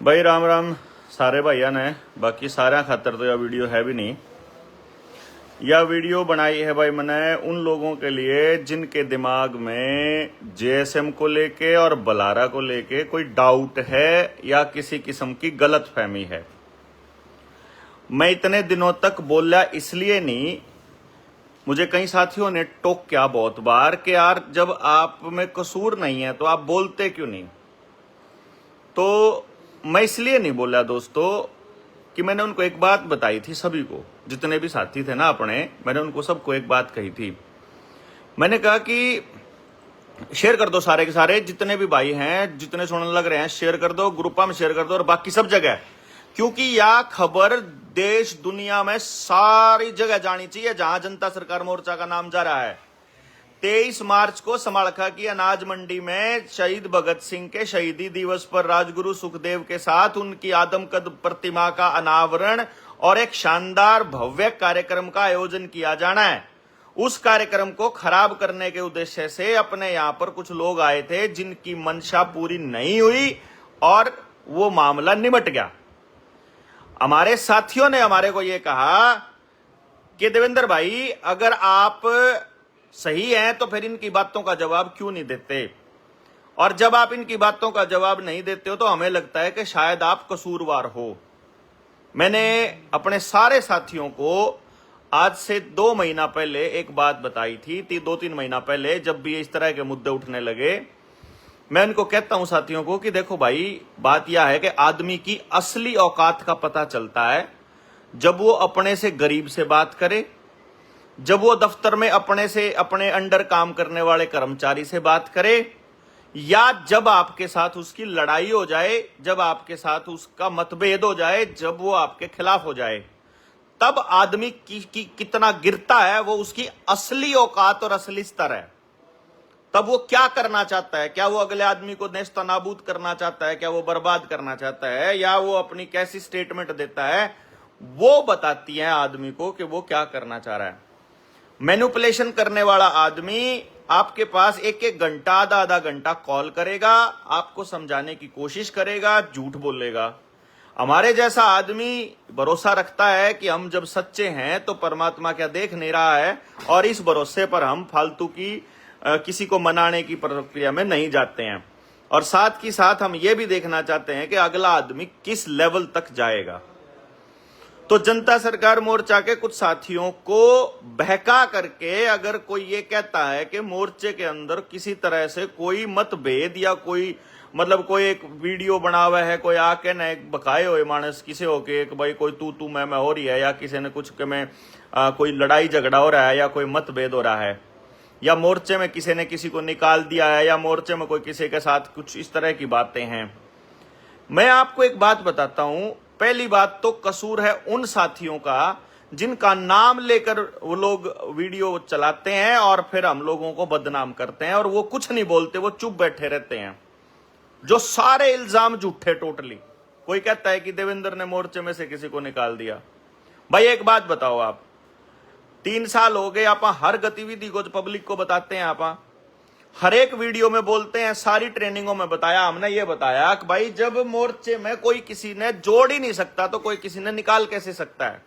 भाई राम राम सारे भाइयों ने। बाकी सारे खातर तो यह वीडियो है भी नहीं। यह वीडियो बनाई है भाई मैंने उन लोगों के लिए जिनके दिमाग में जेएसएम को लेके और बलारा को लेके कोई डाउट है या किसी किस्म की गलतफहमी है। मैं इतने दिनों तक बोला इसलिए नहीं, मुझे कई साथियों ने टोक किया बहुत बार कि यार जब आप में कसूर नहीं है तो आप बोलते क्यों नहीं। तो मैं इसलिए नहीं बोला दोस्तों कि मैंने उनको एक बात बताई थी, सभी को जितने भी साथी थे ना अपने, मैंने उनको सबको एक बात कही थी। मैंने कहा कि शेयर कर दो सारे के सारे, जितने भी भाई हैं जितने सुनने लग रहे हैं शेयर कर दो, ग्रुपा में शेयर कर दो और बाकी सब जगह, क्योंकि यह खबर देश दुनिया में सारी जगह जानी चाहिए जहां जनता सरकार मोर्चा का नाम जा रहा है। 23 मार्च को समालखा की अनाज मंडी में शहीद भगत सिंह के शहीदी दिवस पर राजगुरु सुखदेव के साथ उनकी आदमकद प्रतिमा का अनावरण और एक शानदार भव्य कार्यक्रम का आयोजन किया जाना है। उस कार्यक्रम को खराब करने के उद्देश्य से अपने यहां पर कुछ लोग आए थे जिनकी मंशा पूरी नहीं हुई और वो मामला निमट गया। हमारे साथियों ने हमारे को यह कहा कि देवेंद्र भाई अगर आप सही हैं तो फिर इनकी बातों का जवाब क्यों नहीं देते, और जब आप इनकी बातों का जवाब नहीं देते हो तो हमें लगता है कि शायद आप कसूरवार हो। मैंने अपने सारे साथियों को आज से 2 महीना पहले एक बात बताई थी, 2-3 महीना पहले जब भी इस तरह के मुद्दे उठने लगे। मैं इनको कहता हूं साथियों को कि देखो भाई, बात यह है कि आदमी की असली औकात का पता चलता है जब वो अपने से गरीब से बात करे, जब वो दफ्तर में अपने से अपने अंडर काम करने वाले कर्मचारी से बात करे, या जब आपके साथ उसकी लड़ाई हो जाए, जब आपके साथ उसका मतभेद हो जाए, जब वो आपके खिलाफ हो जाए, तब आदमी की कितना गिरता है वो उसकी असली औकात और असली स्तर है। तब वो क्या करना चाहता है, क्या वो अगले आदमी को नेस्त नाबूद करना चाहता है, क्या वो बर्बाद करना चाहता है, या वो अपनी कैसी स्टेटमेंट देता है, वो बताती है आदमी को कि वो क्या करना चाह रहा है। मैनिपुलेशन करने वाला आदमी आपके पास एक घंटा आधा घंटा कॉल करेगा, आपको समझाने की कोशिश करेगा, झूठ बोलेगा। हमारे जैसा आदमी भरोसा रखता है कि हम जब सच्चे हैं तो परमात्मा क्या देख नहीं रहा है, और इस भरोसे पर हम फालतू की किसी को मनाने की प्रक्रिया में नहीं जाते हैं। और साथ ही साथ हम ये भी देखना चाहते हैं कि अगला आदमी किस लेवल तक जाएगा। तो जनता सरकार मोर्चा के कुछ साथियों को बहका करके अगर कोई ये कहता है कि मोर्चे के अंदर किसी तरह से कोई मतभेद या कोई कोई एक वीडियो बना हुआ है, कोई आके न एक बकाए हुए मानस किसे होके एक भाई कोई तू मैं हो रही है, या किसी ने कुछ में कोई लड़ाई झगड़ा हो रहा है, या कोई मतभेद हो रहा है, या मोर्चे में किसी ने किसी को निकाल दिया है, या मोर्चे में कोई किसी के साथ कुछ इस तरह की बातें हैं। मैं आपको एक बात बताता हूं। पहली बात तो कसूर है उन साथियों का जिनका नाम लेकर वो लोग वीडियो चलाते हैं और फिर हम लोगों को बदनाम करते हैं, और वो कुछ नहीं बोलते, वो चुप बैठे रहते हैं, जो सारे इल्जाम झूठे टोटली। कोई कहता है कि देवेंद्र ने मोर्चे में से किसी को निकाल दिया। भाई एक बात बताओ, आप 3 साल हो गए आप हर गतिविधि को पब्लिक को बताते हैं, आप हर एक वीडियो में बोलते हैं, सारी ट्रेनिंगों में बताया, हमने ये बताया कि भाई जब मोर्चे में कोई किसी ने जोड़ ही नहीं सकता तो कोई किसी ने निकाल कैसे सकता है।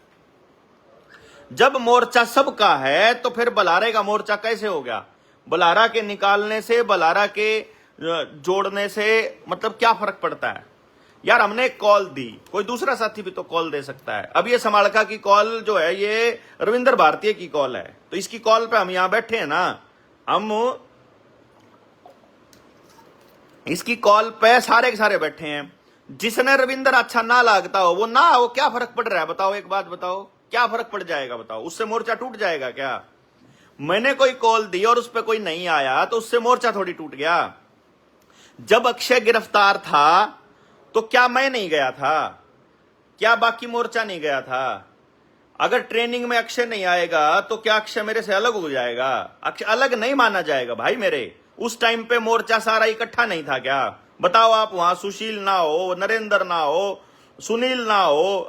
जब मोर्चा सबका है तो फिर बलारे का मोर्चा कैसे हो गया। बलारा के निकालने से, बलारा के जोड़ने से क्या फर्क पड़ता है यार। हमने एक कॉल दी, कोई दूसरा साथी भी तो कॉल दे सकता है। अब ये समालखा की कॉल जो है ये रविंद्र भारतीय की कॉल है, तो इसकी कॉल पे हम यहां बैठे हैं ना, हम इसकी कॉल पे सारे के सारे बैठे हैं। जिसने रविंद्र अच्छा ना लगता हो वो ना हो, क्या फर्क पड़ रहा है बताओ, एक बात बताओ, क्या फर्क पड़ जाएगा बताओ, उससे मोर्चा टूट जाएगा क्या। मैंने कोई कॉल दी और उस पर कोई नहीं आया तो उससे मोर्चा थोड़ी टूट गया। जब अक्षय गिरफ्तार था तो क्या मैं नहीं गया था, क्या बाकी मोर्चा नहीं गया था। अगर ट्रेनिंग में अक्षय नहीं आएगा तो क्या अक्षय मेरे से अलग हो जाएगा। अक्षय अलग नहीं माना जाएगा भाई मेरे। उस टाइम पे मोर्चा सारा इकट्ठा नहीं था क्या बताओ आप। वहां सुशील ना हो, नरेंद्र ना हो, सुनील ना हो,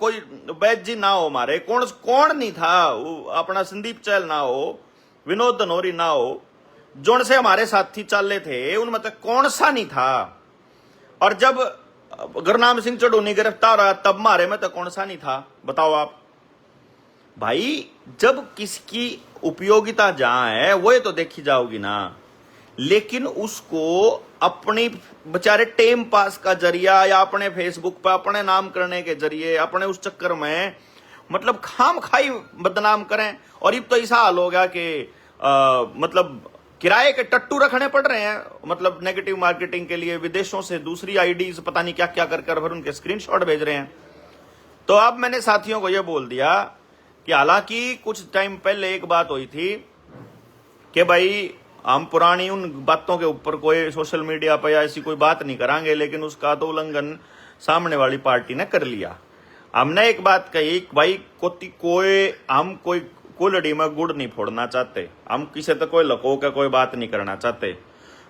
कोई वैद्य जी ना हो, हमारे कौन नहीं था, अपना संदीप चहल ना हो, विनोद धनोरी ना हो, जोन से हमारे साथी चाले थे उनमें तक कौन सा नहीं था। और जब गुरनाम सिंह चढ़ूनी गिरफ्तार हुआ तब मारे में तो कौन सा नहीं था, बताओ आप। भाई जब किसकी उपयोगिता जहां है वो तो देखी जाओगी ना, लेकिन उसको अपनी बेचारे टाइम पास का जरिया या अपने फेसबुक पर अपने नाम करने के जरिए अपने उस चक्कर में मतलब खाम खाई बदनाम करें। और ये तो ऐसा हाल हो गया कि मतलब किराए के टट्टू रखने पड़ रहे हैं, मतलब नेगेटिव मार्केटिंग के लिए विदेशों से दूसरी आईडीज पता नहीं क्या क्या कर फिर उनके स्क्रीनशॉट भेज रहे हैं। तो अब मैंने साथियों को यह बोल दिया कि हालांकि कुछ टाइम पहले एक बात हुई थी कि भाई हम पुरानी उन बातों के ऊपर कोई सोशल मीडिया पर या ऐसी कोई बात नहीं करांगे, लेकिन उसका तो उल्लंघन सामने वाली पार्टी ने कर लिया। हमने एक बात कही, भाई हम कोई कुलड़ी में गुड़ नहीं फोड़ना चाहते, हम किसी तक कोई लको का कोई बात नहीं करना चाहते।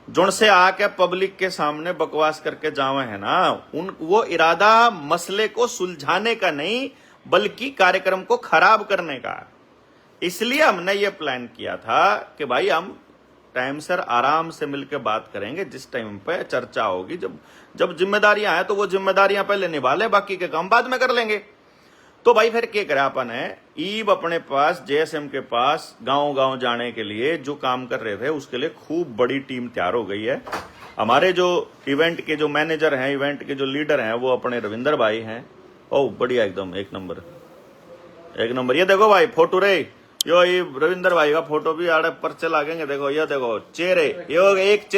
जुन से आके पब्लिक के सामने बकवास करके जावे है ना, वो इरादा मसले को सुलझाने का नहीं बल्कि कार्यक्रम को खराब करने का। इसलिए हमने ये प्लान किया था कि भाई हम टाइम सर आराम से मिलकर बात करेंगे, जिस टाइम पे चर्चा होगी, जब जिम्मेदारियां आए तो वो जिम्मेदारियां पहले निभा ले, बाकी के काम बाद में कर लेंगे। तो भाई फिर क्या करा अपन है, ईब अपने पास जेएसएम के पास गांव गांव जाने के लिए जो काम कर रहे थे उसके लिए खूब बड़ी टीम तैयार हो गई है। हमारे जो इवेंट के जो मैनेजर हैं, इवेंट के जो लीडर हैं, वो अपने रविंदर भाई हैं। ओ बढ़िया, एकदम एक नंबर। ये देखो भाई फोटो रे, यो ये रविंदर भाई का फोटो भी आड़े परचे लागेंगे। देखो ये देखो चेहरे, यो एक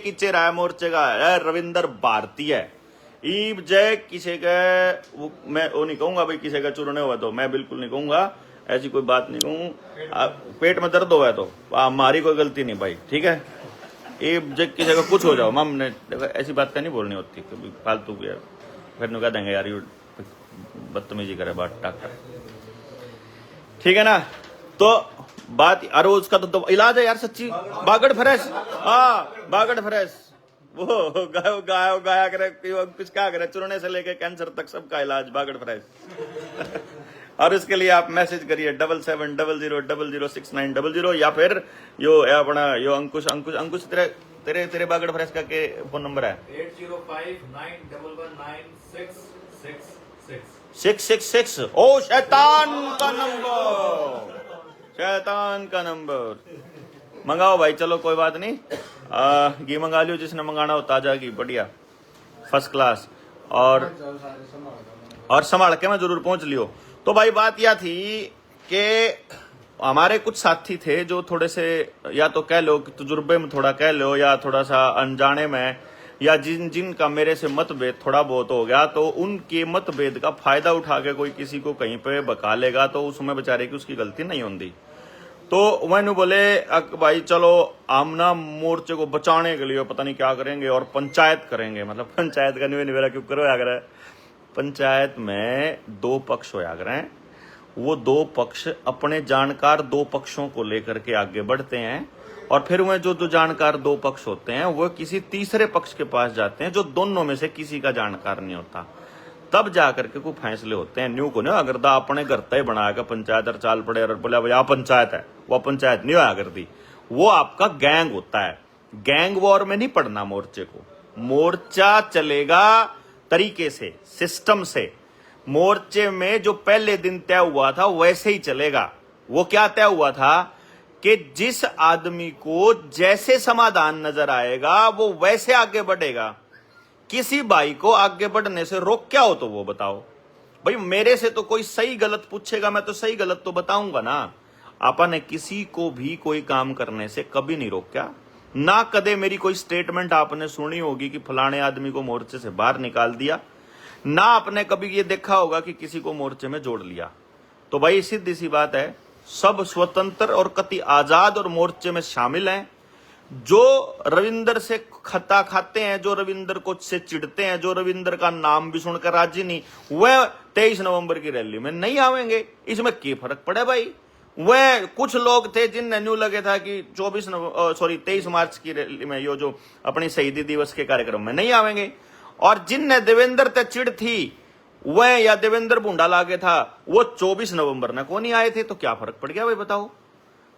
ही चेहरा है मोर्चे का, रविंदर भारतीय है। ईब जय किसी का मैं वो नहीं कहूंगा भाई, किसी का चूरने हुआ तो मैं बिल्कुल नहीं कहूंगा, ऐसी कोई बात नहीं कहूँ। पेट में दर्द हुआ है तो हमारी कोई गलती नहीं भाई, ठीक है। ईब जय किसी का कुछ हो जाओ, हमने देखो ऐसी बात का नहीं बोलनी होती कभी फालतू की, फिर नु कह देंगे यार ये बदतमीजी करे बात टाकर, ठीक है ना। तो बात अरे उसका तो इलाज है यार सच्ची, बागड़ फ्रेश, हाँ बागड़ फ्रेश, वो गाया करे कुछ क्या करे, चुरने से लेके कैंसर तक सबका इलाज बागड़ फ्रेश। और इसके लिए आप मैसेज करिए 7700006900 या फिर यो अपना यो अंकुश तेरे बागड़ फ्रेश का के फोन नंबर है 8059119666। ओ शैतान का नंबर मंगाओ भाई, चलो कोई बात नहीं, घी मंगा लियो जिसने मंगाना हो, ताजा घी बढ़िया फर्स्ट क्लास, और संभाल के मैं जरूर पहुंच लियो। तो भाई बात यह थी कि हमारे कुछ साथी थे जो थोड़े से या तो कह लो कि तजुर्बे में थोड़ा कह लो या थोड़ा सा अनजाने में, या जिनका मेरे से मतभेद थोड़ा बहुत हो गया, तो उनके मतभेद का फायदा उठा के कोई किसी को कहीं पे बका लेगा तो उसमें बेचारे की उसकी गलती नहीं होती। तो मैंने बोले भाई चलो हम ना मोर्चे को बचाने के लिए पता नहीं क्या करेंगे और पंचायत करेंगे, मतलब पंचायत का नहीं मेरा क्यों करो अगर पंचायत में दो पक्ष होया करें, वो दो पक्ष अपने जानकार दो पक्षों को लेकर के आगे बढ़ते हैं, और फिर वह जो जानकार दो पक्ष होते हैं वो किसी तीसरे पक्ष के पास जाते हैं जो दोनों में से किसी का जानकार नहीं होता, तब जाकर के कोई फैसले होते हैं। न्यू को नहीं अगर दा अपने घर तय बनाया पंचायत और चाल पड़े और बोला भाई पंचायत है, वो पंचायत नहीं होया करती, वो आपका गैंग होता है। गैंग वॉर में नहीं पड़ना मोर्चे को, मोर्चा चलेगा तरीके से, सिस्टम से। मोर्चे में जो पहले दिन तय हुआ था वैसे ही चलेगा। वो क्या तय हुआ था कि जिस आदमी को जैसे समाधान नजर आएगा वो वैसे आगे बढ़ेगा। किसी भाई को आगे बढ़ने से रोक क्या हो तो वो बताओ भाई। मेरे से तो कोई सही गलत पूछेगा, मैं तो सही गलत तो बताऊंगा ना। आपा ने किसी को भी कोई काम करने से कभी नहीं रोका, ना कदे मेरी कोई स्टेटमेंट आपने सुनी होगी कि फलाने आदमी को मोर्चे से बाहर निकाल दिया, ना आपने कभी ये देखा होगा कि किसी को मोर्चे में जोड़ लिया। तो भाई सीधी सी बात है, सब स्वतंत्र और कति आजाद और मोर्चे में शामिल हैं। जो रविंदर से खता खाते हैं, जो रविंदर को से चिढ़ते हैं, जो रविंदर का नाम भी सुनकर राजी नहीं, वह 23 नवंबर की रैली में नहीं आवेंगे। इसमें क्या फर्क पड़े भाई। वह कुछ लोग थे जिनने न्यू लगे था कि 23 मार्च की रैली में यो जो अपनी शहीदी दिवस के कार्यक्रम में नहीं आवेंगे, और जिनने देवेंद्र ते चिढ़ थी वह या देवेंद्र भूंडा लागे था वो 24 नवंबर ने को नहीं आए थे। तो क्या फर्क पड़ गया भाई बताओ।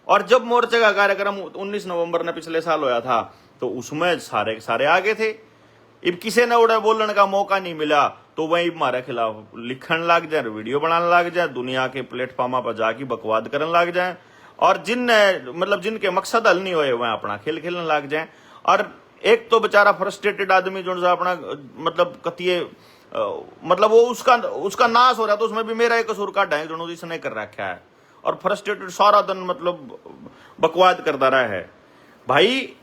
और जब मोर्चे का कार्यक्रम 19 नवंबर ने पिछले साल होया था तो उसमें सारे आगे थे। इब किसी ने उड़े बोलने का मौका नहीं मिला तो वही हमारे खिलाफ लिखन लग जाए, वीडियो बनाने लग जाए, दुनिया के प्लेटफॉर्म पर जाके बकवाद करने लग जाए, और जिनके मकसद हल नहीं हुए वह अपना खेल खेलने लग जाए। और एक तो बेचारा फ्रस्ट्रेटेड आदमी जो अपना कतिये वो उसका नाश हो रहा है, तो उसमें भी मेरा एक कसूर काटा है जो इसने कर रखा है, और फ्रस्ट्रेटेड सारा दिन बकवाद करता रहा है। भाई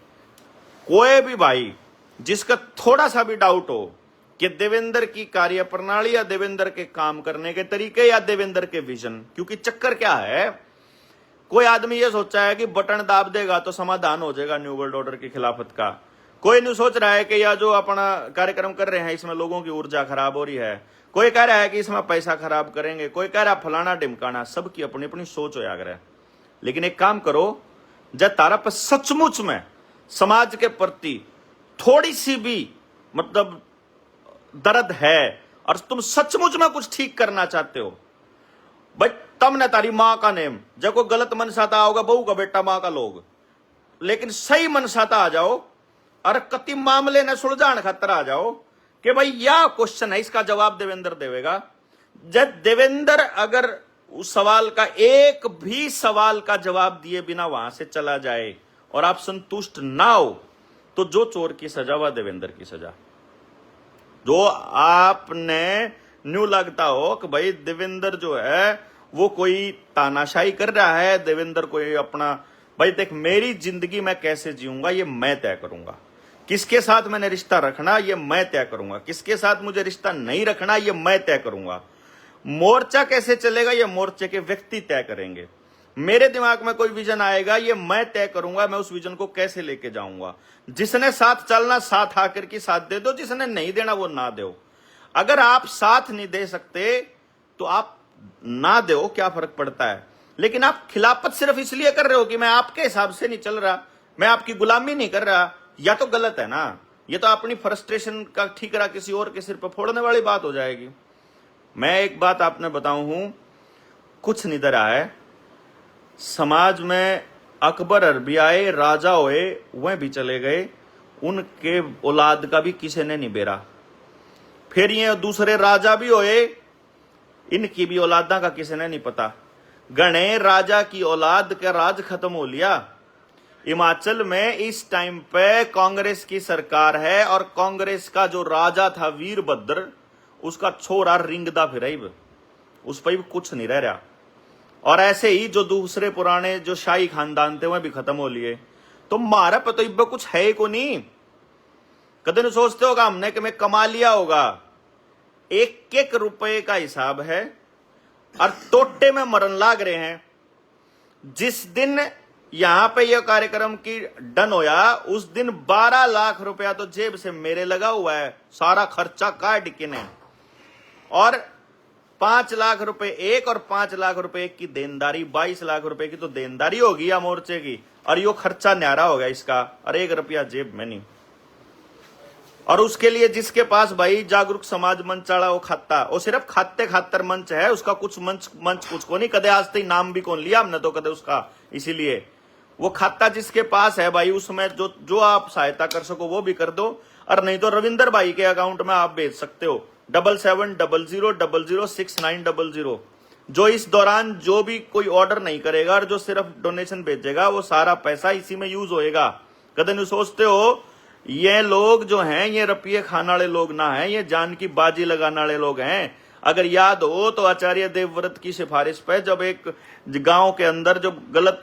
कोई भी भाई जिसका थोड़ा सा भी डाउट हो कि देवेंद्र की कार्य प्रणाली या देवेंद्र के काम करने के तरीके या देवेंद्र के विजन, क्योंकि चक्कर क्या है, कोई आदमी ये सोचा है कि बटन दाब देगा तो समाधान हो जाएगा न्यू वर्ल्ड ऑर्डर की खिलाफत का। कोई नहीं सोच रहा है कि या जो अपना कार्यक्रम कर रहे हैं इसमें लोगों की ऊर्जा खराब हो रही है, कोई कह रहा है कि इसमें पैसा खराब करेंगे, कोई कह रहा है फलाना ढिमकाना, सबकी अपनी अपनी सोच हो जाकर। लेकिन एक काम करो, जब तारा पर सचमुच में समाज के प्रति थोड़ी सी भी दर्द है और तुम सचमुच में कुछ ठीक करना चाहते हो, भाई तब न तारी मां का नेम, जब कोई गलत मनसाता होगा बहू का बेटा मां का लोग, लेकिन सही मनसाता आ जाओ और कति मामले ने सुलझाने खातर आ जाओ कि भाई यह क्वेश्चन है, इसका जवाब देवेंद्र देवेगा। जब देवेंद्र अगर उस सवाल का एक भी सवाल का जवाब दिए बिना वहां से चला जाए और आप संतुष्ट ना हो, तो जो चोर की सजा वह देवेंद्र की सजा। जो आपने न्यू लगता हो कि भाई देवेंद्र जो है वो कोई तानाशाही कर रहा है, देवेंद्र कोई अपना, भाई देख मेरी जिंदगी मैं कैसे जीऊंगा ये मैं तय करूंगा, किसके साथ मैंने रिश्ता रखना ये मैं तय करूंगा, किसके साथ मुझे रिश्ता नहीं रखना ये मैं तय करूंगा, मोर्चा कैसे चलेगा ये मोर्चे के व्यक्ति तय करेंगे, मेरे दिमाग में कोई विजन आएगा ये मैं तय करूंगा, मैं उस विजन को कैसे लेके जाऊंगा। जिसने साथ चलना साथ आकर के साथ दे दो, जिसने नहीं देना वो ना दो। अगर आप साथ नहीं दे सकते तो आप ना दो, क्या फर्क पड़ता है। लेकिन आप खिलाफत सिर्फ इसलिए कर रहे हो कि मैं आपके हिसाब से नहीं चल रहा, मैं आपकी गुलामी नहीं कर रहा, या तो गलत है ना, ये तो अपनी फ्रस्ट्रेशन का ठीकरा किसी और के सिर पर फोड़ने वाली बात हो जाएगी। मैं एक बात आपने बताऊं हूं, कुछ नहीं रहा है समाज में। अकबर अरबी आए, राजा हुए, वह भी चले गए, उनके औलाद का भी किसी ने नहीं बेरा। फिर ये दूसरे राजा भी हुए, इनकी भी औलादा का किसी ने नहीं पता। गणे राजा की औलाद का राज खत्म हो लिया। हिमाचल में इस टाइम पे कांग्रेस की सरकार है और कांग्रेस का जो राजा था वीरभद्र, उसका छोरा रिंगदा फिर उस पर भी कुछ नहीं रह रहा। और ऐसे ही जो दूसरे पुराने जो शाही खानदान थे वह भी खत्म हो लिए। तो मारा पर तो इब्बा कुछ है को नहीं। कदे न सोचते होगा हमने कि मैं कमा लिया होगा। एक एक रुपए का हिसाब है और टोटे में मरन लाग रहे हैं। जिस दिन यहां पे यह कार्यक्रम की डन होया, उस दिन 12 लाख रुपया तो जेब से मेरे लगा हुआ है, सारा खर्चा काट के ने, और 5 लाख रुपए एक और 5 लाख रुपए एक की देनदारी, 22 लाख रुपए की तो देनदारी होगी या मोर्चे की, और यो खर्चा न्यारा हो गया इसका, और 1 रुपया जेब में नहीं। और उसके लिए जिसके पास भाई जागरूक समाज मंच वाला वो खाता, वो सिर्फ खाते खातर मंच है, उसका कुछ मंच कुछ को नहीं, कदे आज तक नाम भी कौन लिया हमने तो कदे उसका। इसीलिए वो खाता जिसके पास है भाई, उसमें जो आप सहायता कर सको वो भी कर दो, और नहीं तो रविंदर भाई के अकाउंट में आप भेज सकते हो 7700006900। जो इस दौरान जो भी कोई ऑर्डर नहीं करेगा और जो सिर्फ डोनेशन भेजेगा, वो सारा पैसा इसी में यूज होएगा। कदे नहीं सोचते हो ये लोग जो हैं ये रुपये खाने वाले लोग ना हैं, ये जान की बाजी लगाने वाले लोग हैं। अगर याद हो तो आचार्य देवव्रत की सिफारिश पे जब एक गांव के अंदर जो गलत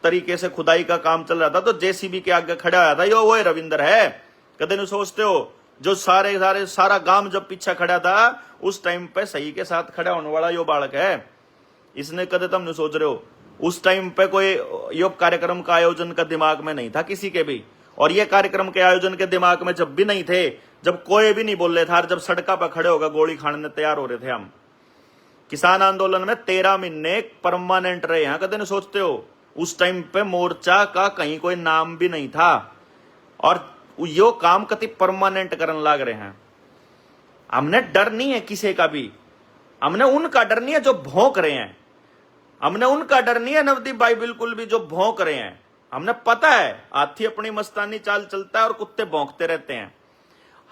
तरीके से खुदाई का काम चल रहा था, तो जेसीबी के आगे खड़ा हुआ था, यो वो रविंदर है। कदे नहीं सोचते हो जो सारा गांव जब पीछे खड़ा था, उस टाइम पे सही के साथ खड़ा होने वाला यो बालक है। इसने कदे तुम नहीं सोच रहे हो, उस टाइम पे कोई योग कार्यक्रम का आयोजन का दिमाग में नहीं था किसी के भी, और ये कार्यक्रम के आयोजन के दिमाग में जब भी नहीं थे, जब कोई भी नहीं बोल रहे था, जब सड़का पर खड़े होकर गोली खाने तैयार हो रहे थे हम। किसान आंदोलन में 13 महीने परमानेंट रहे हैं, कदे नहीं सोचते हो। उस टाइम पे मोर्चा का कहीं कोई नाम भी नहीं था, और यो काम कति परमानेंट करने लग रहे हैं। हमने डर नहीं है किसी का भी, हमने उनका डर नहीं है जो भौंक रहे हैं, हमने उनका डर नहीं है नवदीप भाई बिल्कुल भी, जो भौंक रहे हैं। हमने पता है हाथी अपनी मस्तानी चाल चलता है और कुत्ते भौंकते रहते हैं।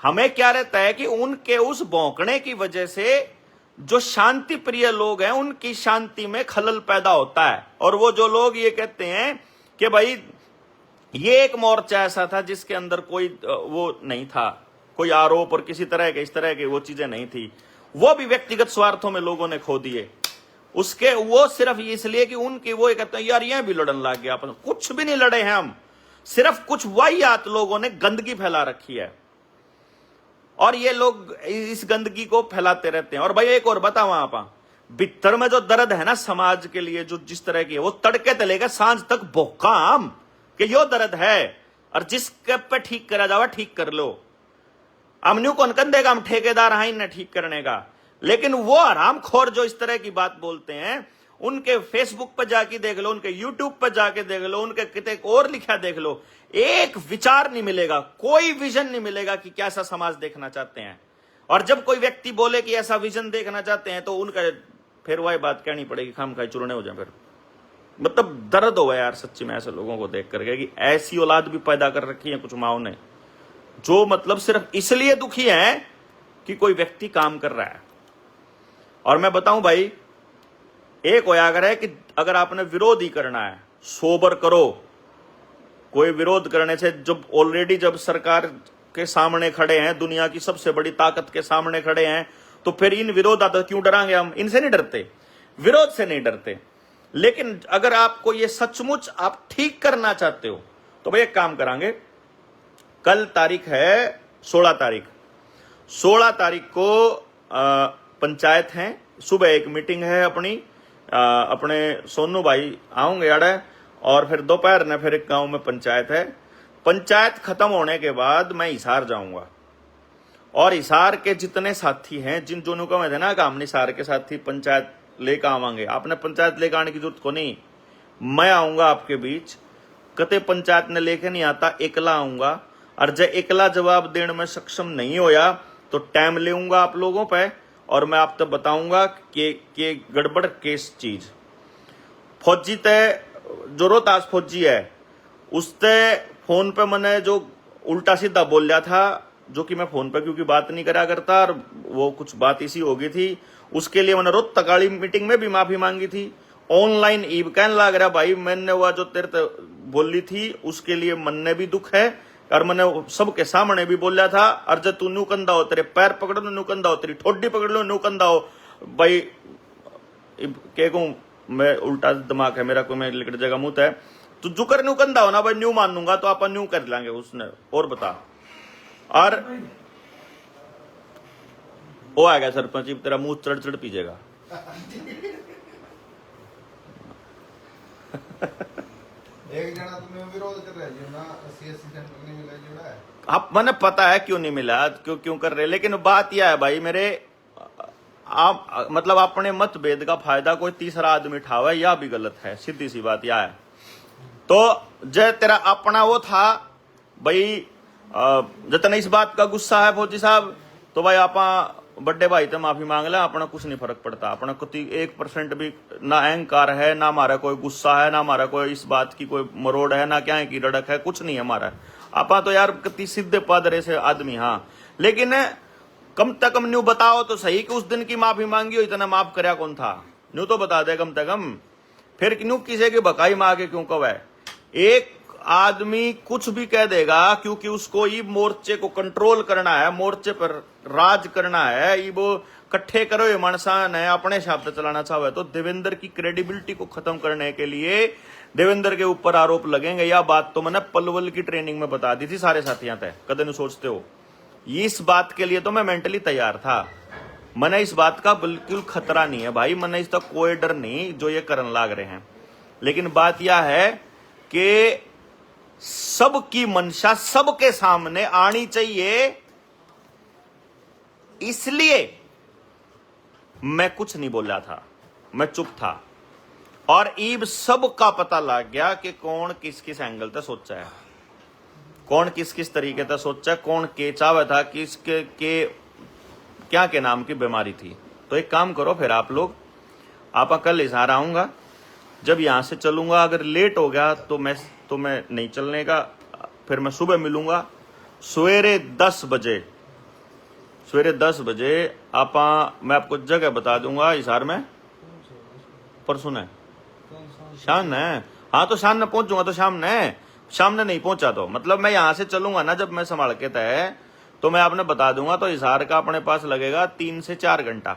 हमें क्या रहता है कि उनके उस भौंकने की वजह से जो शांति प्रिय लोग हैं उनकी शांति में खलल पैदा होता है। और वो जो लोग ये कहते हैं कि भाई ये एक मोर्चा ऐसा था जिसके अंदर कोई वो नहीं था, कोई आरोप और किसी तरह के इस तरह के वो चीजें नहीं थी, वो भी व्यक्तिगत स्वार्थों में लोगों ने खो दिए उसके, वो सिर्फ इसलिए कि उनकी वो ये कहते हैं यार ये भी लड़न लग गया। अपन कुछ भी नहीं लड़े हैं हम, सिर्फ कुछ वाहियात लोगों ने गंदगी फैला रखी है और ये लोग इस गंदगी को फैलाते रहते हैं। और भाई एक और बताओ, आप भीतर में जो दर्द है ना समाज के लिए, जो जिस तरह की है, वो तड़के तलेगा सांझ तक भोकाम कि यो दर्द है और जिसके पे ठीक करा जावा ठीक कर लो। हम न्यू कौन कर देगा, हम ठेकेदार हैं इन्हें ठीक करने का। लेकिन वो हरामखोर जो इस तरह की बात बोलते हैं, उनके फेसबुक पर जाके देख लो, उनके यूट्यूब पर जाके देख लो, उनके कितने और लिखा देख लो, एक विचार नहीं मिलेगा, कोई विजन नहीं मिलेगा कि कैसा समाज देखना चाहते हैं। और जब कोई व्यक्ति बोले कि ऐसा विजन देखना चाहते हैं तो उनका फिर वही बात कहनी पड़ेगी, खाम खाई चूरने हो जाए। फिर मतलब दर्द हो यार सच्ची में ऐसे लोगों को देख करके कि ऐसी औलाद भी पैदा कर रखी है कुछ माओ ने, जो मतलब सिर्फ इसलिए दुखी है कि कोई व्यक्ति काम कर रहा है। और मैं बताऊं भाई, एक होया अगर है कि अगर आपने विरोध ही करना है, सोबर करो। कोई विरोध करने से जब ऑलरेडी जब सरकार के सामने खड़े हैं, दुनिया की सबसे बड़ी ताकत के सामने खड़े हैं, तो फिर इन विरोधात क्यों डरांगे हम? इनसे नहीं डरते, विरोध से नहीं डरते। लेकिन अगर आपको ये सचमुच आप ठीक करना चाहते हो तो भाई एक काम करांगे, कल तारीख है 16 तारीख, 16 तारीख को पंचायत है, सुबह एक मीटिंग है अपनी, अपने सोनू भाई आऊंगे अड़े, और फिर दोपहर ने फिर एक गांव में पंचायत है। पंचायत खत्म होने के बाद मैं हिसार जाऊंगा और हिसार के जितने साथी हैं, जिन दोनों का मैं थे ना काम हिसार के साथी पंचायत लेकर आवांगे। आपने पंचायत लेकर आने की जरूरत को नहीं, मैं आऊंगा आपके बीच। कते पंचायत ने लेके नहीं आता, एकला आऊंगा। और जब एकला जवाब देने में सक्षम नहीं होया तो टाइम लेऊंगा आप लोगों पे और मैं आप तक बताऊंगा कि गड़बड़ केस चीज। फौजी तय जो रोहतास फौजी है, उससे फोन पे मैंने जो उल्टा सीधा बोल रहा था, जो कि मैं फोन पे क्योंकि बात नहीं करा करता और वो कुछ बात इसी हो गई थी, उसके लिए मैंने रोज तकाली मीटिंग में भी माफी मांगी थी। ऑनलाइन ईब कहने लग रहा भाई मैंने वह जो तेरे बोली थी उसके लिए मन ने भी दुख है और मैंने सबके सामने भी बोला था। और जब तू न्यू कंधा हो, तेरे पैर पकड़ लो न्यू कंधा हो, तेरी ठोडी पकड़ लो न्यू कंधा हो, भाई क्या कहूं मैं, उल्टा दिमाग है मेरा, को मैं लिखट जगह मुंह है, तो जुकर न्यू कंधा हो ना भाई, न्यू मानूंगा तो आप न्यू कर लेंगे उसने। और बता, और वो आ गया सरपंच, तेरा मुंह चढ़ चढ़ पीजेगा। एक जना तुम्हें विरोध कर रहे हो ना, सीएससी सेंटर नहीं मिला जोड़ा है। आप मैंने पता है क्यों नहीं मिला, क्यों कर रहे, लेकिन बात यह है भाई मेरे, आप मतलब अपने मतभेद का फायदा कोई तीसरा आदमी उठावे यह भी गलत है, सीधी सी बात यह है। तो जय तेरा अपना वो था भाई, जितना इस बात का गुस्सा है फौजी साहब, तो भाई आप बड़े भाई तो माफी मांग ले, अपना कुछ नहीं फर्क पड़ता। अपना कुछ 1% भी ना अहंकार है, ना हमारा कोई गुस्सा है, ना हमारा कोई इस बात की कोई मरोड़ है, ना क्या है की रड़क है, कुछ नहीं है हमारा। आपा तो यार कितनी सीधे पादरे से आदमी। हाँ, लेकिन कम से कम न्यू बताओ तो सही कि उस दिन की माफी मांगी हो, इतना माफ करया कौन था, न्यू तो बता दे कम से कम। फिर न्यू किसी की बकाई मांगे क्यों कब है? एक आदमी कुछ भी कह देगा क्योंकि उसको ये मोर्चे को कंट्रोल करना है, मोर्चे पर राज करना है, ये वो इकट्ठे करो ये मनसान है, अपने हिसाब से चलाना चाहे तो देवेंद्र की क्रेडिबिलिटी को खत्म करने के लिए देवेंद्र के ऊपर आरोप लगेंगे। यह बात तो मैंने पलवल की ट्रेनिंग में बता दी थी सारे साथियों तय, कदे नहीं सोचते हो। इस बात के लिए तो मैं मेंटली तैयार था, मैंने इस बात का बिल्कुल खतरा नहीं है भाई, मैंने इसका कोई डर नहीं जो ये करने लाग रहे हैं। लेकिन बात यह है कि सबकी मंशा सबके सामने आनी चाहिए, इसलिए मैं कुछ नहीं बोला था, मैं चुप था। और ईब सबका पता लग गया कि कौन किस किस एंगल तक सोचा है, कौन किस किस तरीके तक सोचा है, कौन के चावे था, किसके के क्या के नाम की बीमारी थी। तो एक काम करो फिर आप लोग, आप कल हिसार आऊंगा, जब यहां से चलूंगा अगर लेट हो गया तो मैं नहीं चलने का, फिर मैं सुबह मिलूंगा सवेरे 10 बजे सवेरे 10 बजे आपा, मैं आपको जगह बता दूंगा हिसार में, परसों ने शाम ने, हाँ तो शाम ने पहुंचूंगा, तो शाम ने नहीं पहुंचा तो मतलब मैं यहां से चलूंगा ना, जब मैं संभाल के तय तो मैं आपने बता दूंगा। तो हिसार का अपने पास लगेगा 3 से 4 घंटा,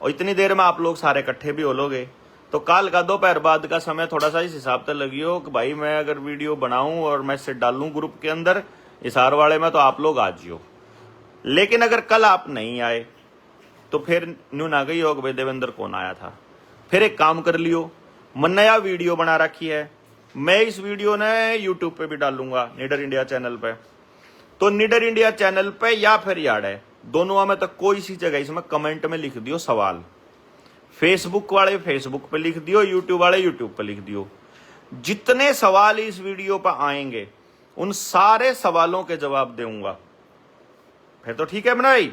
और इतनी देर में आप लोग सारे इकट्ठे भी हो लोगे। तो काल का दोपहर बाद का समय थोड़ा सा इस हिसाब से लगियो कि भाई मैं अगर वीडियो बनाऊं और मैसेज डालूं ग्रुप के अंदर हिसार वाले में, तो आप लोग आ जियो। लेकिन अगर कल आप नहीं आए तो फिर न्यू ना गई हो कि भाई देवेंद्र कौन आया था। फिर एक काम कर लियो, मैं नया वीडियो बना रखी है, मैं इस वीडियो ने यूट्यूब पे भी डालूंगा, निडर इंडिया चैनल पे। तो निडर इंडिया चैनल पे या फिर याड है, दोनों में तो कोई सी जगह इसमें कमेंट में लिख दियो सवाल, फेसबुक वाले फेसबुक पे लिख दियो, यूट्यूब वाले यूट्यूब पे लिख दियो। जितने सवाल इस वीडियो पर आएंगे उन सारे सवालों के जवाब दूंगा। फिर तो ठीक है भाई।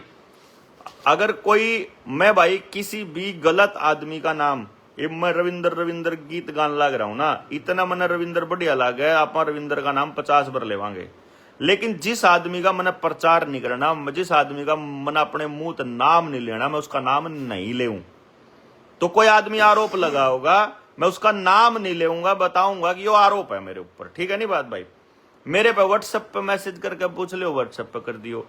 अगर कोई, मैं भाई किसी भी गलत आदमी का नाम, मैं रविंदर गीत गान लग रहा हूं ना, इतना मन रविंदर बढ़िया लग है, आप रविंदर का नाम 50 बार लेवांगे, लेकिन जिस आदमी का मैंने प्रचार नहीं करना, जिस आदमी का मन अपने मुंह तो नाम नहीं लेना, मैं उसका नाम नहीं लेऊं। तो कोई आदमी आरोप लगा होगा, मैं उसका नाम नहीं लेऊंगा, बताऊंगा कि यो आरोप है मेरे ऊपर, ठीक है नहीं बात भाई। मेरे पे व्हाट्सएप पे मैसेज करके पूछ लो, व्हाट्सएप पे कर दियो,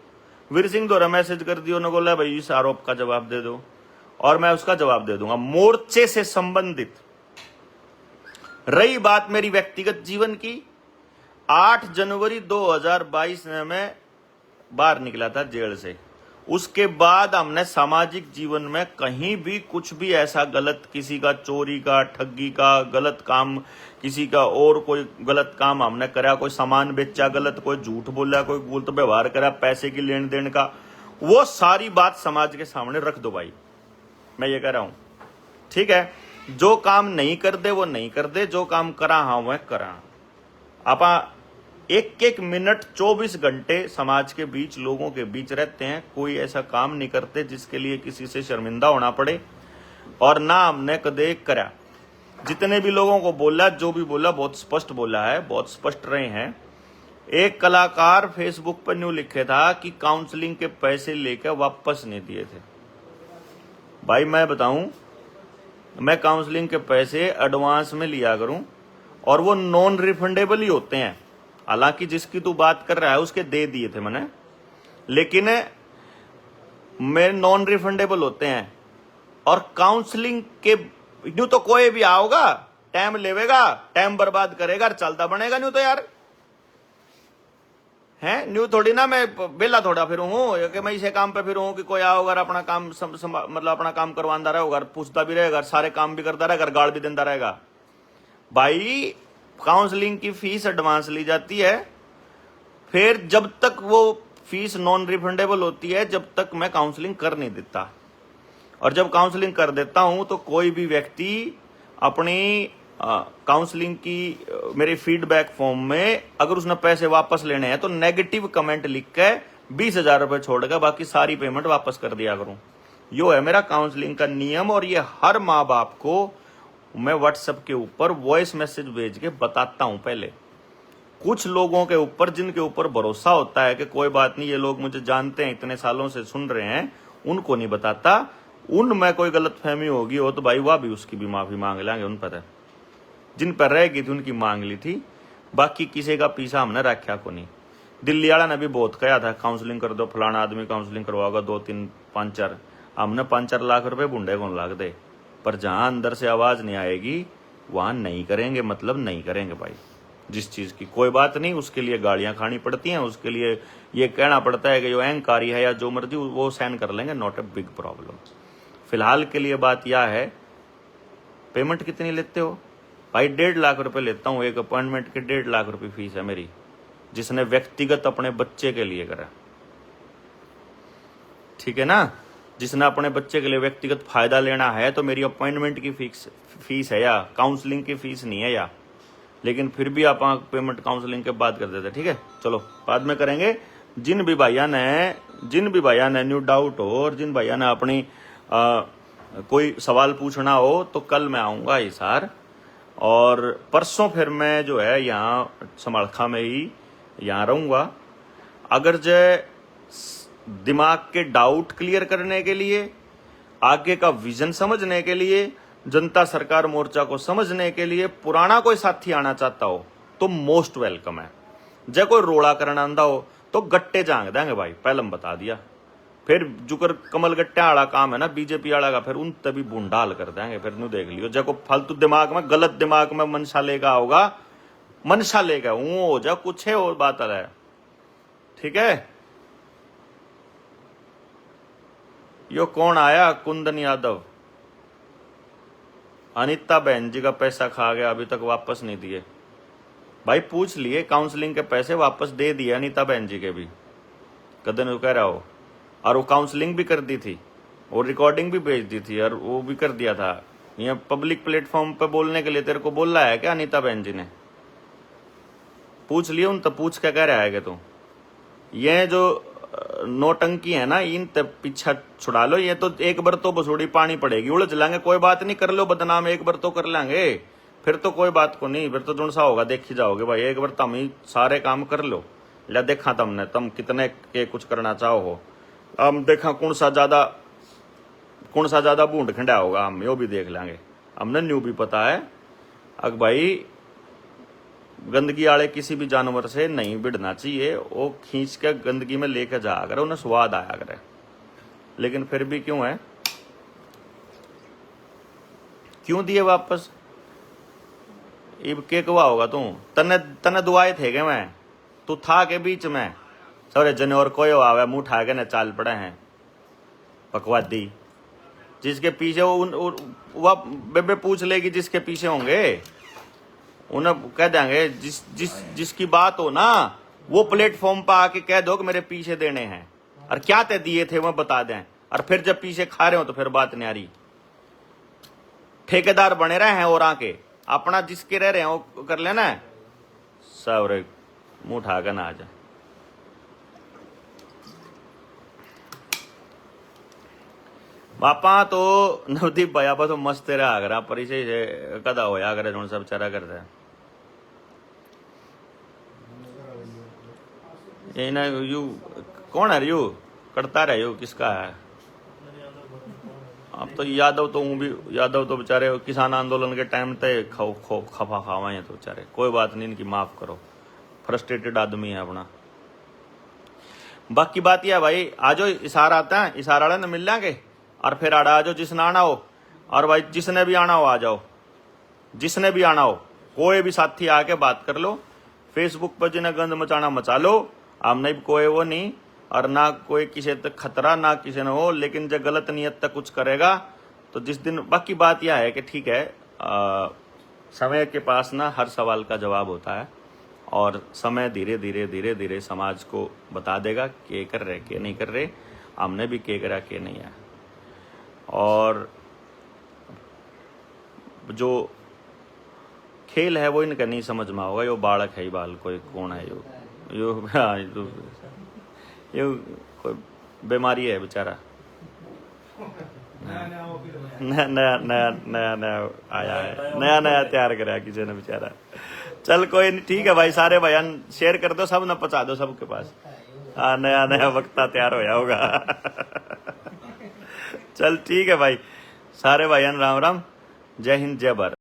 वीर सिंह द्वारा मैसेज कर दियो, न बोला भाई इस आरोप का जवाब दे दो, और मैं उसका जवाब दे दूंगा मोर्चे से संबंधित। रही बात मेरी व्यक्तिगत जीवन की, 8 जनवरी 2022 में मैं बाहर निकला था जेल से। उसके बाद हमने सामाजिक जीवन में कहीं भी कुछ भी ऐसा गलत, किसी का चोरी का, ठगी का गलत काम, किसी का और कोई गलत काम हमने करा, कोई सामान बेचा गलत, कोई झूठ बोला, कोई गलत व्यवहार करा, पैसे की लेन देन का, वो सारी बात समाज के सामने रख दो भाई, मैं ये कह रहा हूं, ठीक है। जो काम नहीं कर दे वो नहीं कर दे, जो काम करा हाँ वह करा। आपा एक एक मिनट 24 घंटे समाज के बीच, लोगों के बीच रहते हैं, कोई ऐसा काम नहीं करते जिसके लिए किसी से शर्मिंदा होना पड़े, और ना हमने कदे करा। जितने भी लोगों को बोला, जो भी बोला बहुत स्पष्ट बोला है, बहुत स्पष्ट रहे हैं। एक कलाकार फेसबुक पर न्यू लिखे था कि काउंसलिंग के पैसे लेकर वापस नहीं दिए थे। भाई मैं बताऊं, मैं काउंसलिंग के पैसे एडवांस में लिया करूं, और वो नॉन रिफंडेबल ही होते हैं। हालांकि जिसकी तू बात कर रहा है उसके दे दिए थे मैंने, लेकिन मेरे नॉन रिफंडेबल होते हैं। और काउंसलिंग के न्यू तो कोई भी आओगा, टाइम लेवेगा, टाइम बर्बाद करेगा, चलता बनेगा न्यू तो यार है। न्यू थोड़ी ना मैं बेला थोड़ा फिर हूं कि मैं इसे काम पे फिर हूं कि कोई आओगा अपना काम मतलब अपना काम करवाता रहेगा, पूछता भी रहेगा, सारे काम भी करता रहेगा, गाड़ भी देता रहेगा। भाई काउंसलिंग की फीस एडवांस ली जाती है, फिर जब तक वो फीस नॉन रिफंडेबल होती है, जब तक मैं काउंसलिंग कर नहीं देता। और जब काउंसलिंग कर देता हूं तो कोई भी व्यक्ति अपनी काउंसलिंग की मेरे फीडबैक फॉर्म में अगर उसने पैसे वापस लेने हैं तो नेगेटिव कमेंट लिख के 20,000 रुपए छोड़कर बाकी सारी पेमेंट वापस कर दिया करूं। यो है मेरा काउंसलिंग का नियम, और ये हर माँ बाप को मैं व्हाट्सएप के ऊपर वॉइस मैसेज भेज के बताता हूं। पहले कुछ लोगों के ऊपर, जिनके ऊपर भरोसा होता है कि कोई बात नहीं, ये लोग मुझे जानते हैं, इतने सालों से सुन रहे हैं, उनको नहीं बताता। उनमें कोई गलतफहमी होगी हो तो भाई वह भी उसकी भी माफी मांग लेंगे, उन पर है। जिन पर रहेगी थी उनकी मांग ली थी, बाकी किसी का पीछा हमने रखा को नहीं। दिल्ली वाला ने भी बहुत कहा था काउंसलिंग कर दो, फलाना आदमी काउंसलिंग करवाओगा, 2 3 5 4, हमने 5-4 लाख रुपए बुंडे को लाग दे, पर जहां अंदर से आवाज नहीं आएगी वहां नहीं करेंगे, मतलब नहीं करेंगे भाई। जिस चीज की कोई बात नहीं, उसके लिए गालियां खानी पड़ती हैं, उसके लिए ये कहना पड़ता है कि जो अहंकारी है या जो मर्जी वो सहन कर लेंगे, नॉट ए बिग प्रॉब्लम। फिलहाल के लिए बात यह है, पेमेंट कितनी लेते हो भाई? 1.5 लाख रुपए लेता हूं एक अपॉइंटमेंट के, 1.5 लाख रुपए फीस है मेरी, जिसने व्यक्तिगत अपने बच्चे के लिए करा, ठीक है ना। जिसने अपने बच्चे के लिए व्यक्तिगत फायदा लेना है तो मेरी अपॉइंटमेंट की फीस है, या काउंसलिंग की फीस नहीं है, या लेकिन फिर भी आप पेमेंट काउंसलिंग के बाद कर देते, ठीक है। चलो बाद में करेंगे। जिन भी भाइया ने न्यू डाउट हो, और जिन भाइया ने अपनी कोई सवाल पूछना हो, तो कल मैं आऊंगा हिसार, और परसों फिर मैं जो है यहाँ समालखा में ही यहाँ रहूंगा। अगर जय दिमाग के डाउट क्लियर करने के लिए, आगे का विजन समझने के लिए, जनता सरकार मोर्चा को समझने के लिए पुराना कोई साथी आना चाहता हो तो मोस्ट वेलकम है। जब कोई रोड़ा करना आंदा हो तो गट्टे जांग देंगे भाई, पहले हम बता दिया। फिर जुकर कमल गट्टे वाला काम है ना बीजेपी वाला का, फिर उन तभी बुंडाल कर देंगे। फिर नु देख लियो, जब को फालतू दिमाग में, गलत दिमाग में मनसा लेगा होगा, मनसा लेगा वो हो जा कुछ है और बात है। ठीक है, यो कौन आया? कुंदन यादव, अनिता बहन जी का पैसा खा गया, अभी तक वापस नहीं दिए। भाई पूछ लिए, काउंसलिंग के पैसे वापस दे दिए अनिता बहन जी के भी, कदन कह रहा हो। और वो काउंसलिंग भी कर दी थी और रिकॉर्डिंग भी भेज दी थी और वो भी कर दिया था। ये पब्लिक प्लेटफॉर्म पे बोलने के लिए तेरे को बोल रहा है क्या अनिता बहन जी ने? पूछ लिए उन, तब पूछ क्या कह रहा है कि तू ये जो नोटंकी है ना, इन तब पीछा छुड़ा लो। ये तो एक बार तो बसोड़ी पानी पड़ेगी, उलझ लेंगे, कोई बात नहीं, कर लो बदनाम, एक बार तो कर लेंगे, फिर तो कोई बात को नहीं, फिर तो जुड़ सा होगा देख ही जाओगे भाई। एक बार तुम ही सारे काम कर लो, ले देखा तुमने, तुम कितने के कुछ करना चाहो हो। हम देखा कौन सा ज्यादा बूंद खंडा होगा, हम यो भी देख लेंगे। हमने न्यू भी पता है अग भाई, गंदगी वाले किसी भी जानवर से नहीं भिड़ना चाहिए, वो खींच के गंदगी में लेके जा कर उन्हें स्वाद आया करे। लेकिन फिर भी क्यों है, क्यों दिए वापस? इब के कवा होगा तू? तने दुआए थे के मैं, तू था के बीच में सरे जने और कोई आवे मुंह उठा के न चाल पड़े हैं पकवादी। जिसके पीछे वो बेबे पूछ लेगी, जिसके पीछे होंगे उन्हें कह देंगे, जिसकी बात हो ना वो प्लेटफॉर्म पर आके कह दो कि मेरे पीछे देने हैं, और क्या ते दिए थे वो बता दें। और फिर जब पीछे खा रहे हो तो फिर बात नहीं आ रही। ठेकेदार बने रहे हैं और आके अपना जिसके रह रहे हैं वो कर लेना है सब रे, मुंह उठा कर ना आ जाए। बापा तो नवदीप भाई आप तो मस्त रहा अगर आप परिचय से कदा हो अगर जो सब चारा करते हैं ये ना। यू कौन है? यू करता रहे, यू किसका है? अब तो यादव तो हूँ भी, यादव तो बेचारे किसान आंदोलन के टाइम पे खफा खावा है तो बेचारे, कोई बात नहीं, इनकी माफ करो, फ्रस्ट्रेटेड आदमी है अपना। बाकी बात यह भाई, आज इशारा आता है, इशारा वाले न मिल लेंगे और फिर आड़ा आ जाओ जिसने आना हो। और भाई जिसने भी आना हो आ जाओ, जिसने भी आना हो, कोई भी साथी आके बात कर लो। फेसबुक पर जिन्हें गंद मचाना मचा लो, हमने कोई वो नहीं, और ना कोई किसी तक खतरा ना किसी ने हो। लेकिन जब गलत नियत तक कुछ करेगा तो जिस दिन, बाकी बात यह है कि ठीक है, समय के पास ना हर सवाल का जवाब होता है, और समय धीरे धीरे धीरे धीरे समाज को बता देगा के कर रहे के नहीं कर रहे, हमने भी के करा के नहीं है। और जो खेल है वो इनका नहीं समझ में होगा। यो बालक है ही बाल, कोई कौन है यो हाँ, यो कोई बीमारी है बेचारा, नया नया नया नया नया आया है, नया नया तैयार करा किसी ने बेचारा। चल कोई नहीं, ठीक है भाई, सारे बयान शेयर कर दो, सब न पहुंचा दो सबके पास। हाँ, नया नया वक्ता तैयार होया होगा। चल ठीक है भाई, सारे भाईयान राम राम, जय हिंद जय भारत।